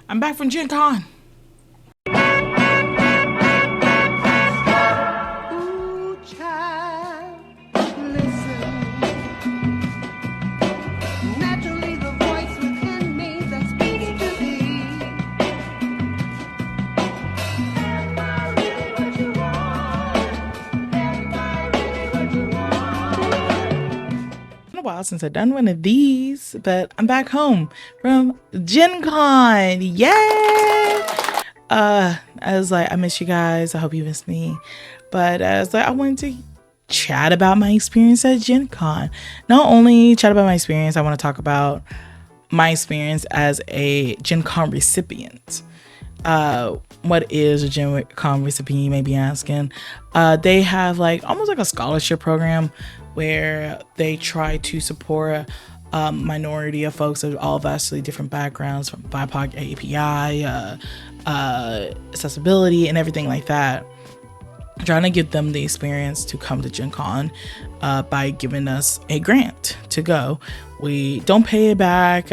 I'm back from Gen Con. Ooh, child, listen. Naturally, the voice within me that's speaking to thee. Am I really what you want? Am I really what you want? It's been a while since I've done one of these, but I'm back home from Gen Con. Yay! I was like, I miss you guys. I hope you miss me. But I was like, I wanted to chat about my experience at Gen Con. Not only chat about my experience, I want to talk about my experience as a Gen Con recipient. What is a Gen Con recipient, you may be asking? They have like almost like a scholarship program where they try to support minority of folks of all vastly different backgrounds, from BIPOC, API, accessibility, and everything like that. Trying to give them the experience to come to Gen Con by giving us a grant to go. We don't pay it back.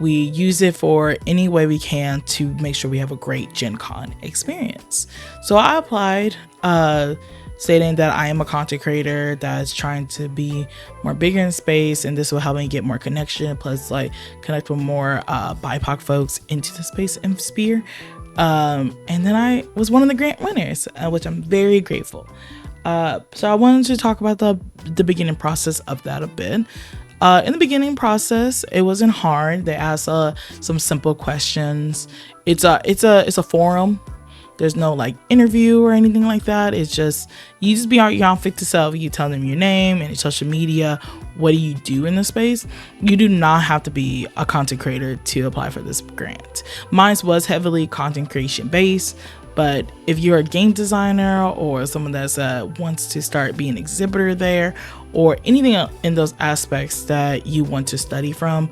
We use it for any way we can to make sure we have a great Gen Con experience. So I applied, stating that I am a content creator that's trying to be more bigger in space, and this will help me get more connection, plus like connect with more BIPOC folks into the space and sphere. And then I was one of the grant winners, which I'm very grateful. So I wanted to talk about the beginning process of that a bit. In the beginning process, it wasn't hard. They asked some simple questions. It's a forum. There's no like interview or anything like that. It's just, you just be out your authentic self. You tell them your name and your social media. What do you do in the space? You do not have to be a content creator to apply for this grant. Mine was heavily content creation based, but if you're a game designer or someone that's wants to start being an exhibitor there, or anything in those aspects that you want to study from,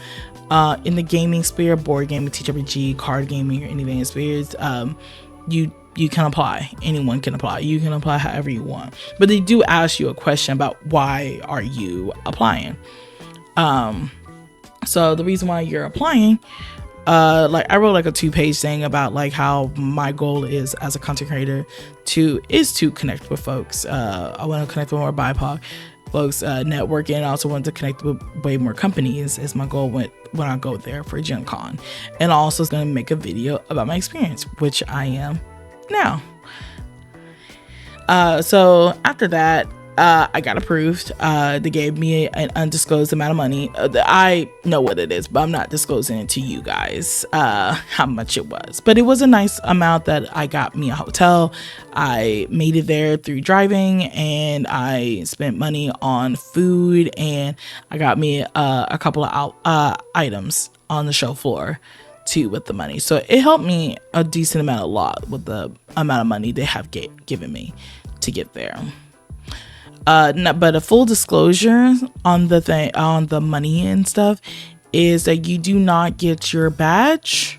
in the gaming sphere, board gaming, TRPG, card gaming, or anything in spheres, you can apply. Anyone can apply. You can apply however you want. But they do ask you a question about why are you applying. So the reason why you're applying, like I wrote like a 2-page thing about like how my goal is as a content creator to connect with folks. I want to connect with more BIPOC folks, networking. I also want to connect with way more companies is my goal when I go there for Gen Con. And I also is going to make a video about my experience, which I am now. So after that, I got approved. They gave me an undisclosed amount of money. I know what it is, but I'm not disclosing it to you guys, how much it was. But it was a nice amount that I got me a hotel. I made it there through driving, and I spent money on food, and I got me a couple of items on the show floor too with the money. So it helped me a decent amount, a lot, with the amount of money they have given me to get there. But a full disclosure on the money and stuff is that you do not get your badge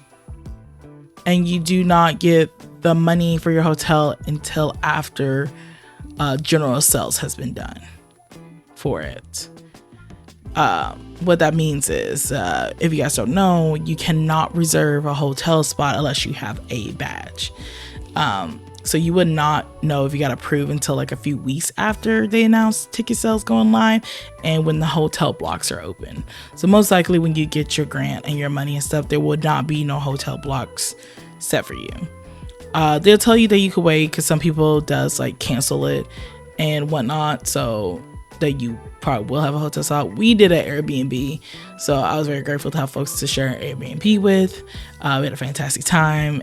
and you do not get the money for your hotel until after general sales has been done for it. What that means is, if you guys don't know, you cannot reserve a hotel spot unless you have a badge. So you would not know if you got approved until like a few weeks after they announce ticket sales going live and when the hotel blocks are open. So most likely when you get your grant and your money and stuff, there would not be no hotel blocks set for you. They'll tell you that you could wait because some people does like cancel it and whatnot, so that you probably will have a hotel spot. We did an Airbnb, so I was very grateful to have folks to share an Airbnb with. We had a fantastic time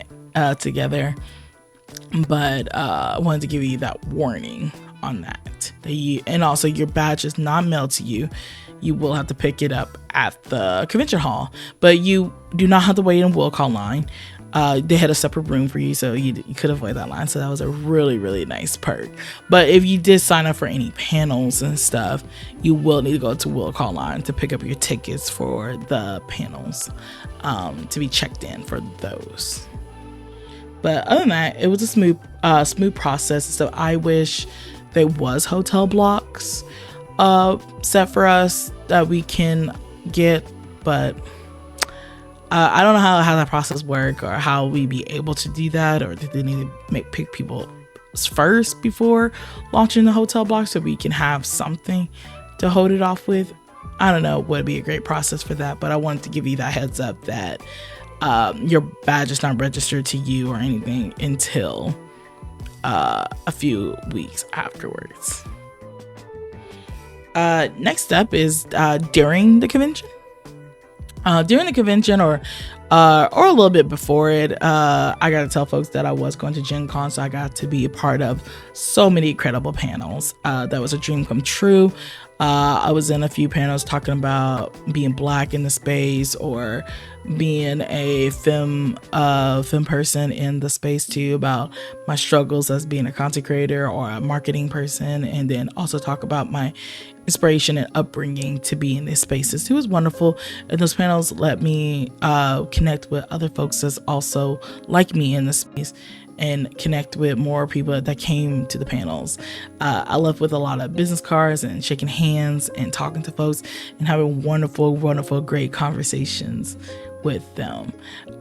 together. But I wanted to give you that warning on that and also your badge is not mailed to you. You will have to pick it up at the convention hall, but you do not have to wait in will call line. They had a separate room for you, so you could avoid that line. So that was a really, really nice perk. But if you did sign up for any panels and stuff, you will need to go to will call line to pick up your tickets for the panels, to be checked in for those. But other than that, it was a smooth process. So I wish there was hotel blocks set for us that we can get, but I don't know how that process work, or how we be able to do that, or did they need to pick people first before launching the hotel block so we can have something to hold it off with. I don't know, would be a great process for that, but I wanted to give you that heads up that your badge is not registered to you or anything until a few weeks afterwards. Next up is during the convention. During the convention, or a little bit before it, I gotta tell folks that I was going to Gencon, so I got to be a part of so many incredible panels. That was a dream come true. I was in a few panels talking about being Black in the space, or being a film person in the space too, about my struggles as being a content creator or a marketing person, and then also talk about my inspiration and upbringing to be in these spaces. It was wonderful, and those panels let me connect with other folks that's also like me in the space, and connect with more people that came to the panels. I left with a lot of business cards and shaking hands and talking to folks and having wonderful, great conversations with them.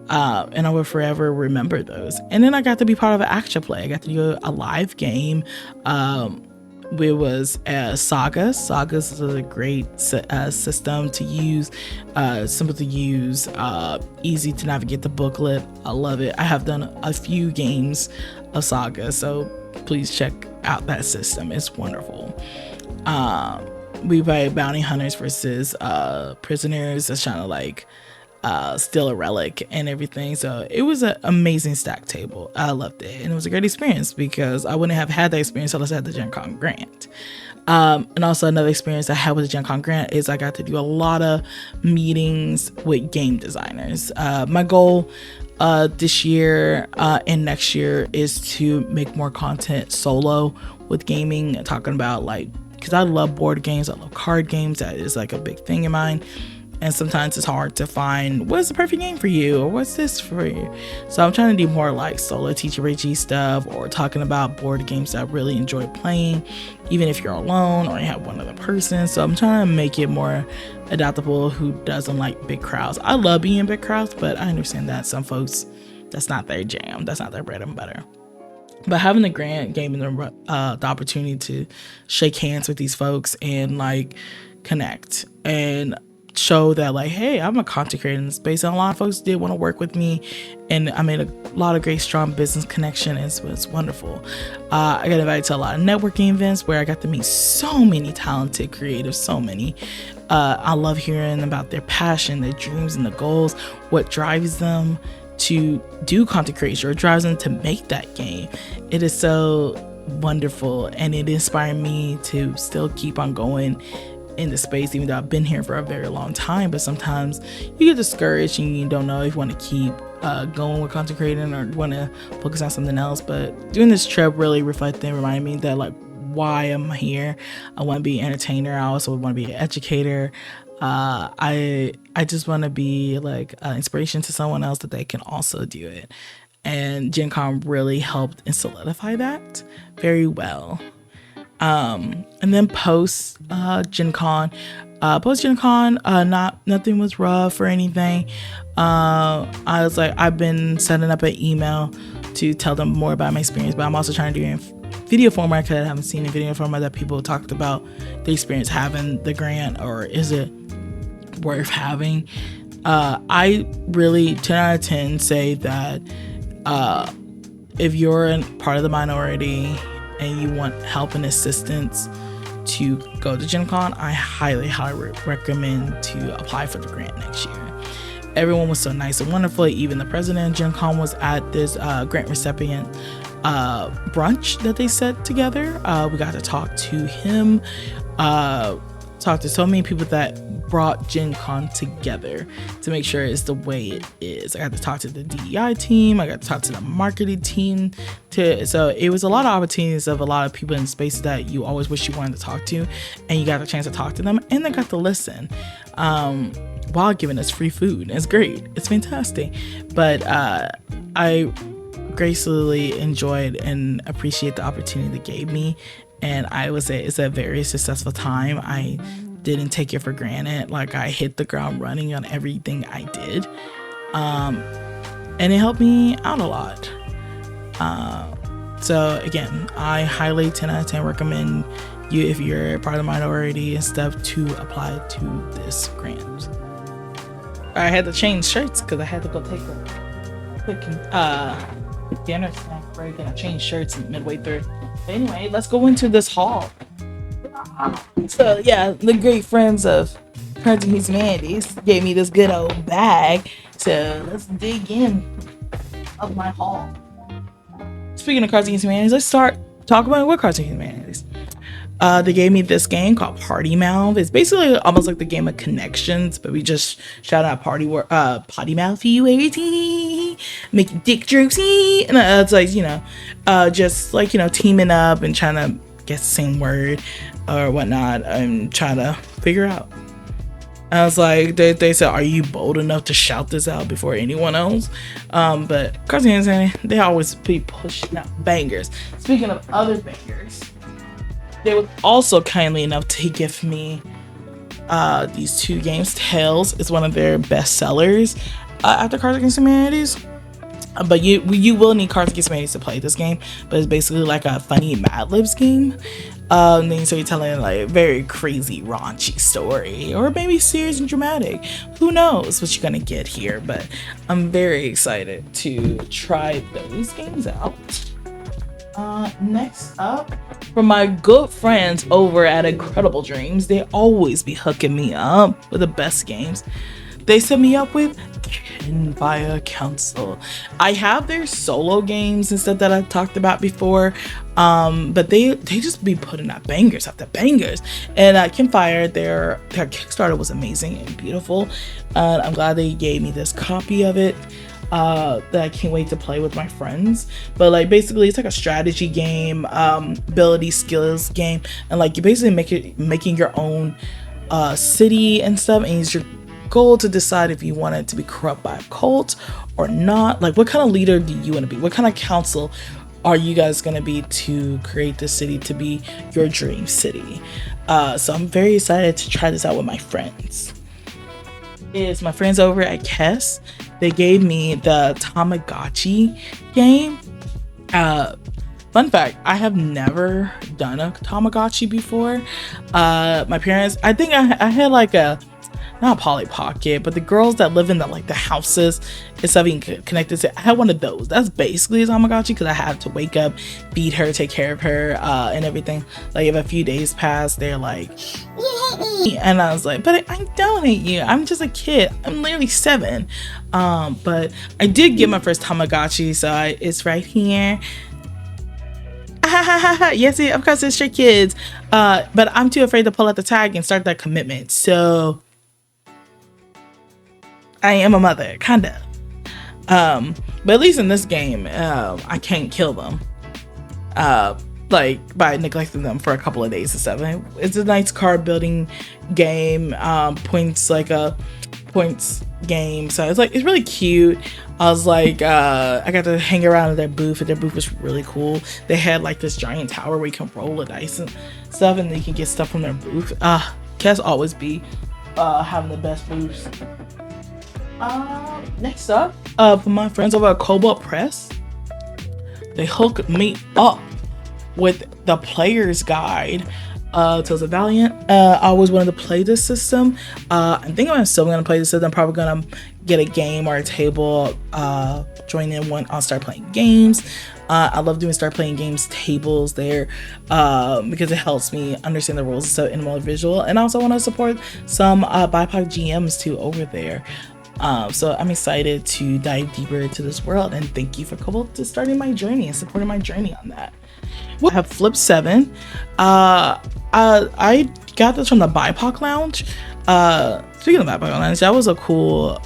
And I will forever remember those. And then I got to be part of an action play. I got to do a live game. It was Saga. Sagas is a great system to use, simple to use, easy to navigate the booklet. I love it. I have done a few games of Saga, so please check out that system. It's wonderful. We play bounty hunters versus prisoners that's trying to like steal a relic and everything. So it was an amazing stack table. I loved it, and it was a great experience because I wouldn't have had that experience unless I had the Gencon grant. And also another experience I had with the Gencon grant is I got to do a lot of meetings with game designers. My goal this year and next year is to make more content solo with gaming, talking about like, because I love board games, I love card games. That is like a big thing in mine. And sometimes it's hard to find what's the perfect game for you, or what's this for you. So I'm trying to do more like solo TTRPG stuff, or talking about board games that I really enjoy playing, even if you're alone or you have one other person. So I'm trying to make it more adaptable who doesn't like big crowds. I love being in big crowds, but I understand that some folks, that's not their jam. That's not their bread and butter. But having the grant gave me the opportunity to shake hands with these folks and like connect and show that like, hey, I'm a content creator in the space, and a lot of folks did want to work with me, and I made a lot of great strong business connection. It's wonderful. I got invited to a lot of networking events where I got to meet so many talented creatives, so many. I love hearing about their passion, their dreams, and the goals, what drives them to do content creation, or drives them to make that game. It is so wonderful, and it inspired me to still keep on going in the space, even though I've been here for a very long time. But sometimes you get discouraged and you don't know if you want to keep going with content creating or want to focus on something else. But doing this trip really reflected and reminded me that like why I'm here. I want to be an entertainer. I also want to be an educator. I just want to be like inspiration to someone else that they can also do it. And Gen Con really helped and solidify that very well. And then post Gen Con, nothing was rough or anything. I was like, I've been setting up an email to tell them more about my experience, but I'm also trying to do it in video format because I haven't seen a video format that people talked about the experience having the grant, or is it worth having. I really 10 out of 10 say that if you're a part of the minority and you want help and assistance to go to Gen Con, I highly recommend to apply for the grant next year. Everyone was so nice and wonderful. Even the president of Gen Con was at this grant recipient brunch that they set together. We got to talk to him, talk to so many people that brought Gen Con together to make sure it's the way it is. I got to talk to the DEI team. I got to talk to the marketing team. So it was a lot of opportunities of a lot of people in space that you always wish you wanted to talk to, and you got a chance to talk to them, and they got to listen while giving us free food. It's great. It's fantastic. But I gracefully enjoyed and appreciate the opportunity they gave me. And I would say it's a very successful time. I didn't take it for granted. Like, I hit the ground running on everything I did. And it helped me out a lot. So again, I highly 10 out of 10 recommend you, if you're part of the minority and stuff, to apply to this grant. I had to change shirts because I had to go take a quick dinner snack break, and I changed shirts midway through. But anyway, let's go into this haul. So yeah, the great friends of Cards and Humanities gave me this good old bag. So let's dig in of my haul. Speaking of Cards and Humanities, let's start talking about what Cards and Humanities. They gave me this game called Party Mouth. It's basically almost like the game of Connections, but we just shout out potty mouth you everything, make dick jokes, and it's like, you know, just like, you know, teaming up and trying to get the same word or whatnot and trying to figure out. I was like, they said, are you bold enough to shout this out before anyone else? But Cards and Humanities, they always be pushing out bangers. Speaking of other bangers, they were also kindly enough to give me these two games. Tales is one of their best sellers after Cards Against Humanities. But you will need Cards Against Humanities to play this game. But it's basically like a funny Mad Libs game. And then so you're telling like a very crazy, raunchy story, or maybe serious and dramatic. Who knows what you're gonna get here? But I'm very excited to try those games out. Next up, from my good friends over at Incredible Dreams, they always be hooking me up with the best games. They set me up with Campfire Council. I have their solo games and stuff that I've talked about before, but they just be putting out bangers after bangers. And Campfire, their Kickstarter was amazing and beautiful. I'm glad they gave me this copy of it. That I can't wait to play with my friends. But like basically it's like a strategy game, ability skills game, and like you basically making your own city and stuff, and it's your goal to decide if you want it to be corrupt by a cult or not. Like what kind of leader do you want to be? What kind of council are you guys going to be to create the city to be your dream city? So I'm very excited to try this out with my friends. Is my friends over at Kess. They gave me the Tamagotchi game. Fun fact, I have never done a Tamagotchi before. My parents, I think I had like a, not a Polly Pocket, but the girls that live in the houses and stuff being connected to, I had one of those. That's basically a Tamagotchi because I had to wake up, feed her, take care of her, and everything. Like if a few days pass, they're like, you hate me. And I was like, but I don't hate you. I'm just a kid. I'm literally 7. But I did get my first Tamagotchi, so it's right here. Yes, of course it's Stray Kids. But I'm too afraid to pull out the tag and start that commitment. So I am a mother, kinda. But at least in this game, I can't kill them. Like by neglecting them for a couple of days or something. It's a nice card building game. Points game. So it's really cute. I was like, I got to hang around at their booth, and their booth was really cool. They had like this giant tower where you can roll the dice and stuff, and then you can get stuff from their booth. Cats always be having the best booths. Next up, for my friends over at Cobalt Press, they hooked me up with the player's guide to the Valiant. I always wanted to play this system. I think I'm still gonna play this system. I'm probably gonna get a game or a table, join in when I'll start playing games. I love doing start playing games tables there because it helps me understand the rules so in more visual, and I also want to support some BIPOC GMs too over there. So I'm excited to dive deeper into this world, and thank you for Cobalt to starting my journey and supporting my journey on that. We have Flip 7. I got this from the BIPOC Lounge. Speaking of BIPOC Lounge, that was a cool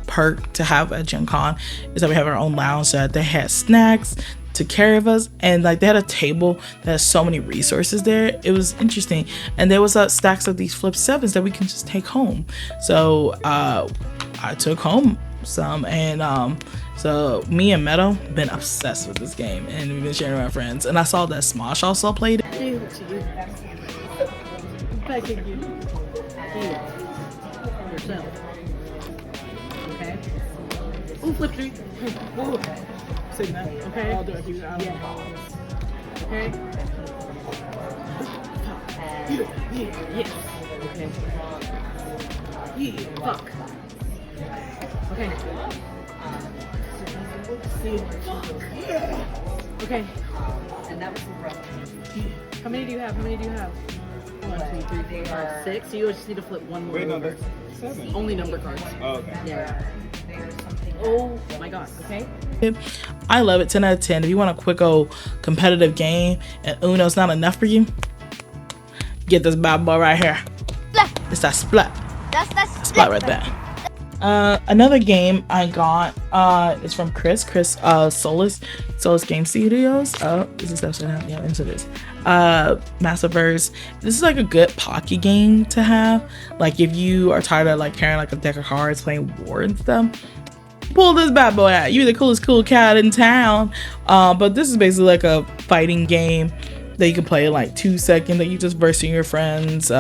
perk to have at Gencon, is that we have our own lounge that they had snacks to care of us, and like they had a table that has so many resources there. It was interesting, and there was stacks of these Flip 7s that we can just take home. So I took home some, and so me and Meadow been obsessed with this game, and we've been sharing with our friends. And I saw that Smosh also played it. Ooh, flip three. Ooh. Say that. Okay. I'll do it. Yeah. Okay. Yes. Okay. Yeah. Fuck. Okay. Fuck. Yeah. Okay. And that was the rough. How many do you have? 1, 2, 3, 4, 5, 6. So you just need to flip one more. Wait, no, over. that's 7. Only number cards. Oh, okay. Yeah. Oh my god. Okay. I love it. 10 out of 10. If you want a quick old competitive game and Uno's not enough for you, get this bad boy right here. It's that splat. That's Splat right there. Another game I got is from Chris Solis Game Studios. Is this upside down? Yeah, into this. Massiverse. This is like a good pocket game to have. Like if you are tired of like carrying like a deck of cards, playing war and stuff, pull this bad boy out. You're the coolest cool cat in town. But this is basically like a fighting game that you can play in like 2 seconds, that you just versing your friends.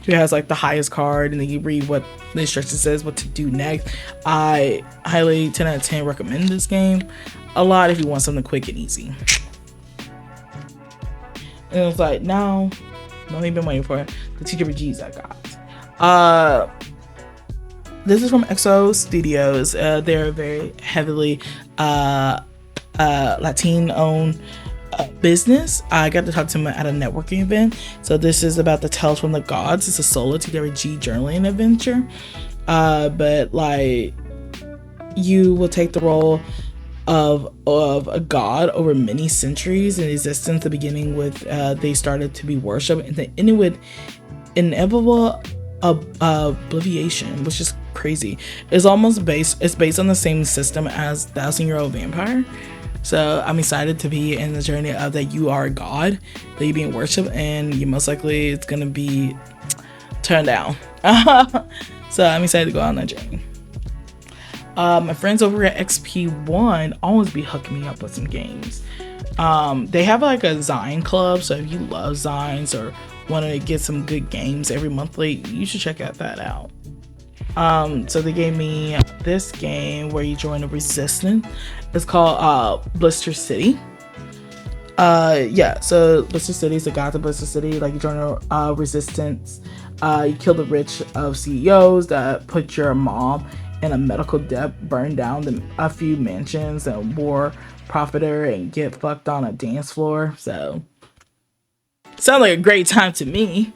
Who has like the highest card, and then you read what the instruction says, what to do next. I highly 10 out of 10 recommend this game a lot if you want something quick and easy. And it's like, now I've only been waiting for the TWGs I got. This is from EXO Studios. They're very heavily Latin owned business. I got to talk to him at a networking event. So this is about the Tales from the Gods. It's a solo TWG journaling adventure. But like, you will take the role of a god over many centuries in existence. The beginning with they started to be worshipped, and then ending with inevitable obliviation, which is crazy. It's based on the same system as 1,000-Year-Old Vampire. So I'm excited to be in the journey of that you are a god, that you're being worshipped, and you most likely it's gonna be turned down. So I'm excited to go on that journey. My friends over at XP1 always be hooking me up with some games. They have like a Zine club, so if you love Zines or want to get some good games every monthly, you should check that out. So they gave me this game where you join a resistance. It's called Blister City. So Blister City is the gods of Blister City. Like, you join a resistance. You kill the rich of CEOs that put your mom in a medical debt, burn down a few mansions, and war profiteer, and get fucked on a dance floor. So sounds like a great time to me.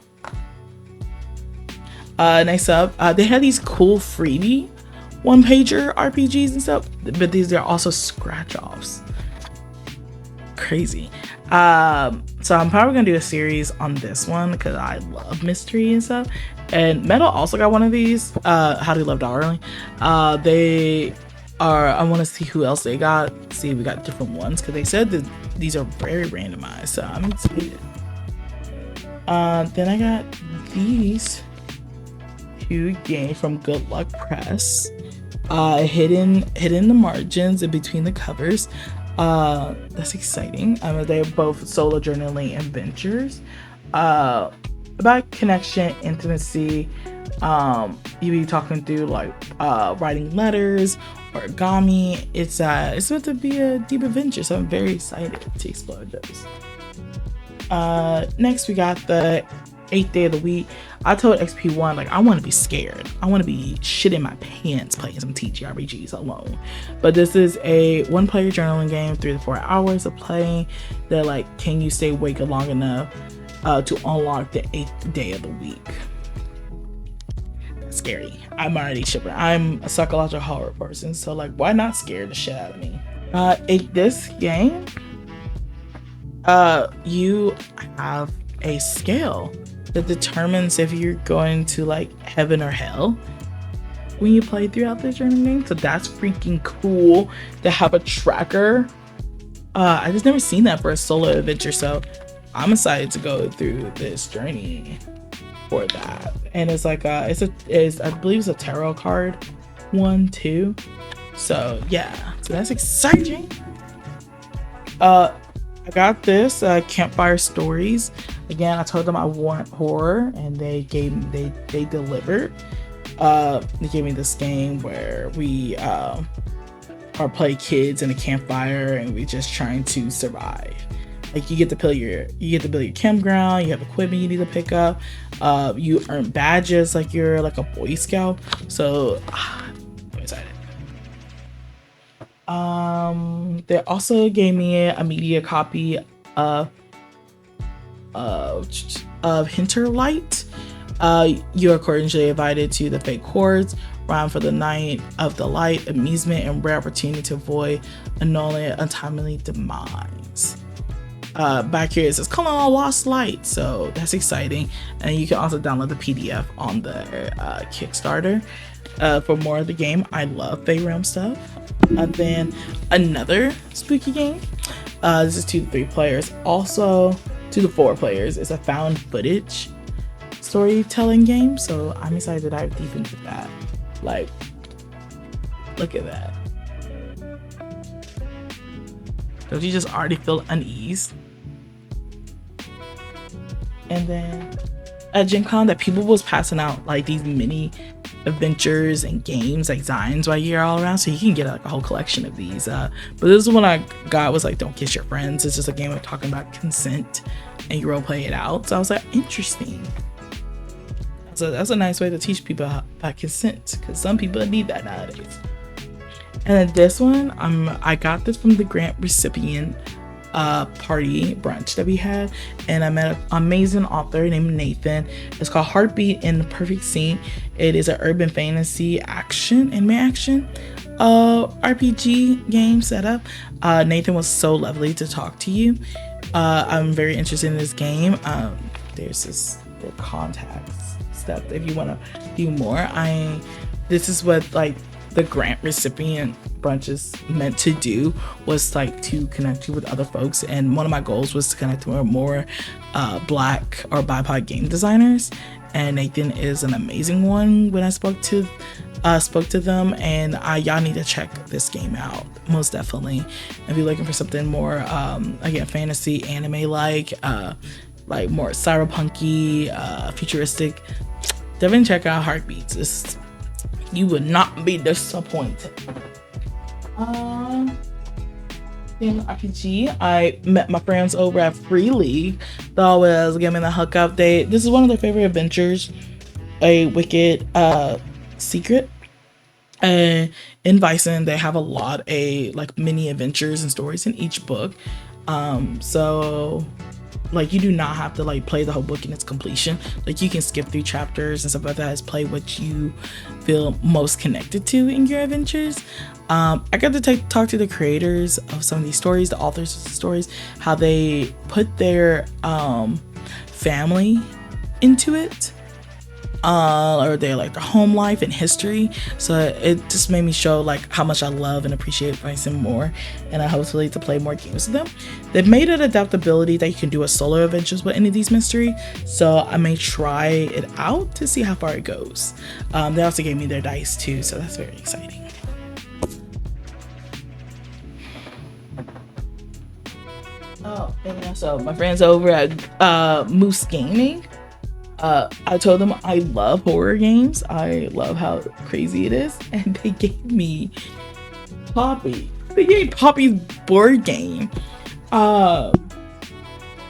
Next up, they had these cool freebie one-pager RPGs and stuff, but these are also scratch-offs. Crazy. So I'm probably gonna do a series on this one because I love mystery and stuff. And Metal also got one of these. How Do You Love Darling? They are. I want to see who else they got. See if we got different ones, because they said that these are very randomized. So I'm excited. Then I got these two games from Good Luck Press. Hidden the margins in between the covers. That's exciting. They're both solo journaling adventures. About connection, intimacy. You be talking through like writing letters, origami. It's meant to be a deep adventure, so I'm very excited to explore those. Next we got the 8th day of the week. I told XP1, like, I want to be scared. I want to be shitting my pants playing some TTRPGs alone. But this is a one-player journaling game, 3 to 4 hours of playing. That like, can you stay awake long enough to unlock the 8th day of the week? That's scary. I'm already shipping. I'm a psychological horror person, so like, why not scare the shit out of me? In this game, you have a scale that determines if you're going to like heaven or hell when you play throughout the journey game. So that's freaking cool to have a tracker. I just never seen that for a solo adventure, so I'm excited to go through this journey for that. And it's like I believe it's a tarot card one too. So yeah, so that's exciting. I got this Campfire Stories. Again, I told them I want horror, and they delivered. They gave me this game where we or play kids in a campfire, and we're just trying to survive. Like you get to build your campground. You have equipment you need to pick up. You earn badges like you're like a Boy Scout. So I'm excited. They also gave me a media copy of Hinterlight. You are cordially invited to the fake courts, round for the night of the light, amusement, and rare opportunity to avoid annulling untimely demise. Back here it says "Come on, Lost Light," so that's exciting. And you can also download the PDF on the Kickstarter for more of the game. I love Fey Realm stuff. And then another spooky game. This is 2 to 3 players. Also 2 to 4 players. It's a found footage storytelling game, so I'm excited to dive deep into that. Like, look at that. Don't you just already feel unease? And then at Gencon, that people was passing out like these mini adventures and games like Zines right here all around, so you can get like a whole collection of these. But this is one I got, was like "Don't Kiss Your Friends." It's just a game of talking about consent and you role play it out. So I was like, interesting. So that's a nice way to teach people about consent, because some people need that nowadays. And then this one, I got this from the grant recipient party brunch that we had, and I met an amazing author named Nathan. It's called Heartbeat in the Perfect Scene. It is an urban fantasy anime action RPG game setup. Nathan was so lovely to talk to you. I'm very interested in this game. There's the contacts stuff if you want to do more. This is what like the grant recipient brunch is meant to do, was like to connect you with other folks, and one of my goals was to connect with more Black or BIPOC game designers, and Nathan is an amazing one. When I spoke to them, and y'all need to check this game out, most definitely. If you're looking for something more again fantasy anime like more cyberpunky, futuristic, definitely check out Heartbeats. You would not be disappointed. In RPG, I met my friends over at Free League. They always give me the hookup. This is one of their favorite adventures, a wicked secret. In Bison, they have a lot like mini adventures and stories in each book. So like you do not have to like play the whole book in its completion. Like you can skip through chapters and stuff like that, play what you feel most connected to in your adventures. I got to talk to the creators of some of these stories, the authors of the stories, how they put their family into it, or their like their home life and history. So it just made me show like how much I love and appreciate Bison more, and I hopefully to play more games with them. They've made it adaptability that you can do a solo adventures with any of these mystery, so I may try it out to see how far it goes. They also gave me their dice too, so that's very exciting. Oh, and so my friends over at Moose Gaming, I told them I love horror games. I love how crazy it is, and they gave me Poppy. They gave Poppy's board game.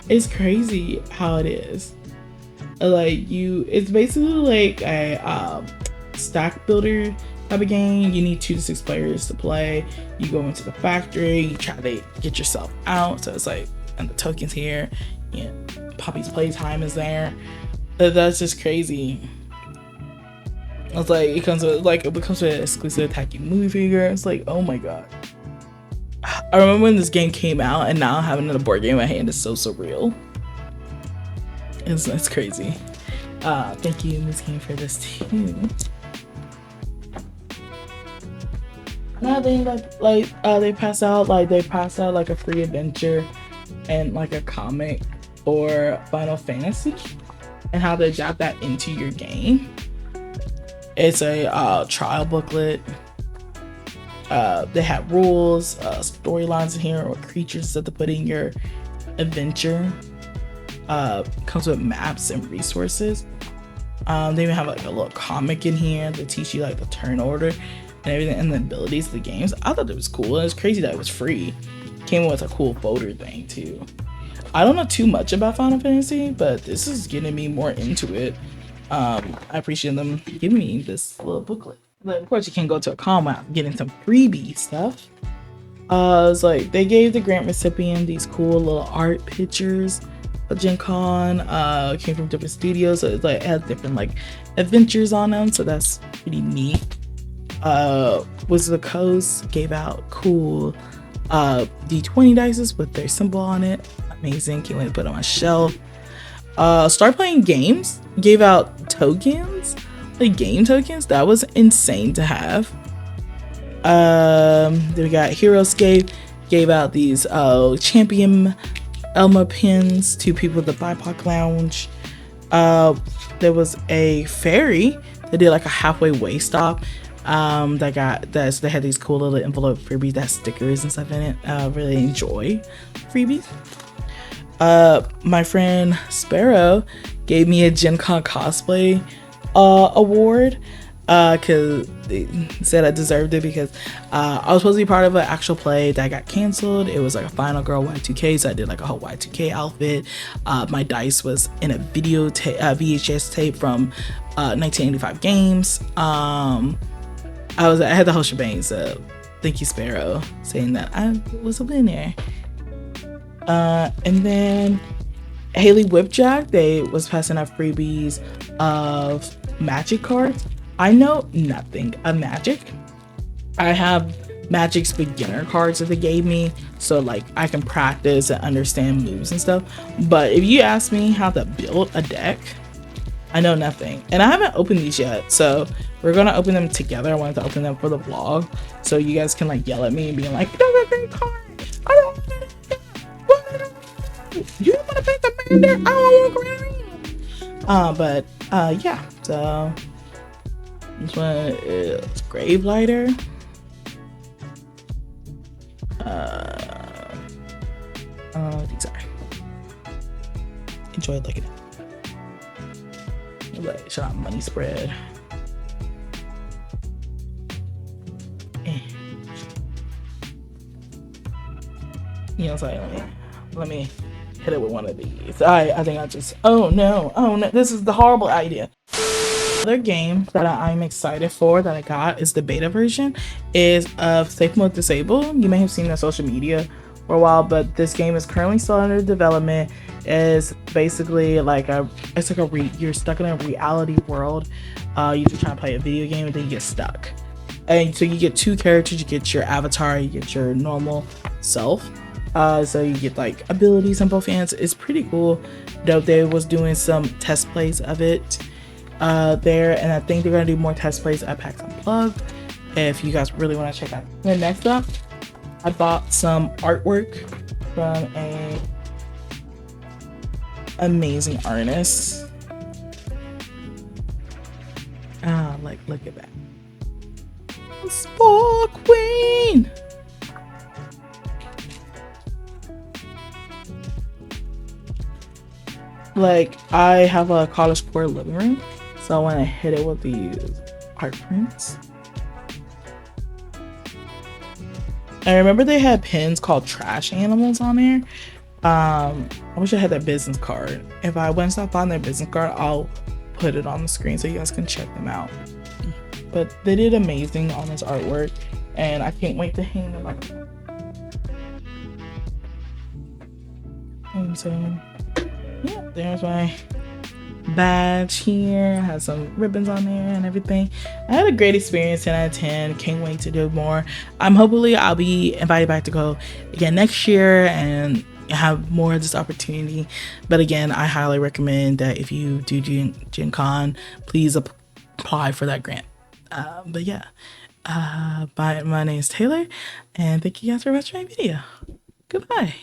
It's crazy how it is. Like it's basically like a stack builder type of game. You need 2 to 6 players to play. You go into the factory, you try to get yourself out. So it's like, and the tokens here. Yeah, Poppy's playtime is there. That's just crazy. It's like it comes with an exclusive Tacky movie figure. It's like, oh my god. I remember when this game came out, and now having a board game in my hand is so surreal. It's crazy. Thank you, Miss Game, for this too. Now they they pass out like a free adventure and like a comic or Final Fantasy, and how to adapt that into your game. It's a trial booklet. They have rules, storylines in here, or creatures that to put in your adventure. Comes with maps and resources. They even have like a little comic in here to teach you like the turn order. and everything, and the abilities of the games. I thought it was cool. And it was crazy that it was free. Came with a cool folder thing too. I don't know too much about Final Fantasy, but this is getting me more into it. I appreciate them giving me this little booklet. But of course, you can go to a con without getting some freebie stuff. It's like they gave the grant recipient these cool little art pictures of Gencon. Came from different studios, so it's like it has different like adventures on them. So that's pretty neat. Wizard of the Coast gave out cool D20 dices with their symbol on it. Amazing. Can't wait to put it on my shelf. Start playing games gave out tokens, like game tokens. That was insane to have. Then we got Heroescape gave out these champion Elma pins to people at the BIPOC lounge. There was a ferry that did like a halfway way stop. They had these cool little envelope freebies that had stickers and stuff in it. Really enjoy freebies. My friend Sparrow gave me a Gen Con cosplay award because they said I deserved it because I was supposed to be part of an actual play that got canceled. It was like a Final Girl Y2K, so I did like a whole Y2K outfit. My dice was in a VHS tape from 1985 games. I had the whole shebang, so thank you, Sparrow, saying that I was a winner. And then Haley Whipjack, they was passing out freebies of magic cards. I know nothing of magic. I have Magic's beginner cards that they gave me, so like I can practice and understand moves and stuff. But if you ask me how to build a deck, I know nothing. And I haven't opened these yet, so we're gonna open them together. I wanted to open them for the vlog, so you guys can like yell at me and be like, "That's a great card. I don't want it. You don't want to pick the commander. I don't want to But yeah. So this one is Gravelighter. These are. Enjoy looking at. Like, shout out Money Spread. You know, so let me hit it with one of these. I think I just, oh no, this is the horrible idea. Another game that I'm excited for that I got is the beta version is of Safe Mode Disable. You may have seen it on social media for a while, but this game is currently still under development. Is basically like you're stuck in a reality world. You're just trying to play a video game and then you get stuck. And so you get two characters. You get your avatar, you get your normal self. So you get like abilities on both ends. It's pretty cool. They was doing some test plays of it there, and I think they're gonna do more test plays at PAX Unplugged if you guys really want to check out. And next up, I bought some artwork from a amazing artist. Like look at that, Spark Queen. Like, I have a college poor living room, so I want to hit it with these art prints. I remember they had pins called trash animals on there. I wish I had their business card. If I went and find their business card, I'll put it on the screen so you guys can check them out. But they did amazing on this artwork, and I can't wait to hang them up. And so yeah, there's my badge here. Has some ribbons on there and everything. I had a great experience, 10 out of 10. Can't wait to do more. Hopefully I'll be invited back to go again next year and have more of this opportunity. But again, I highly recommend that if you do Gen Con, please apply for that grant. But yeah, my name is Taylor, and thank you guys for watching my video. Goodbye.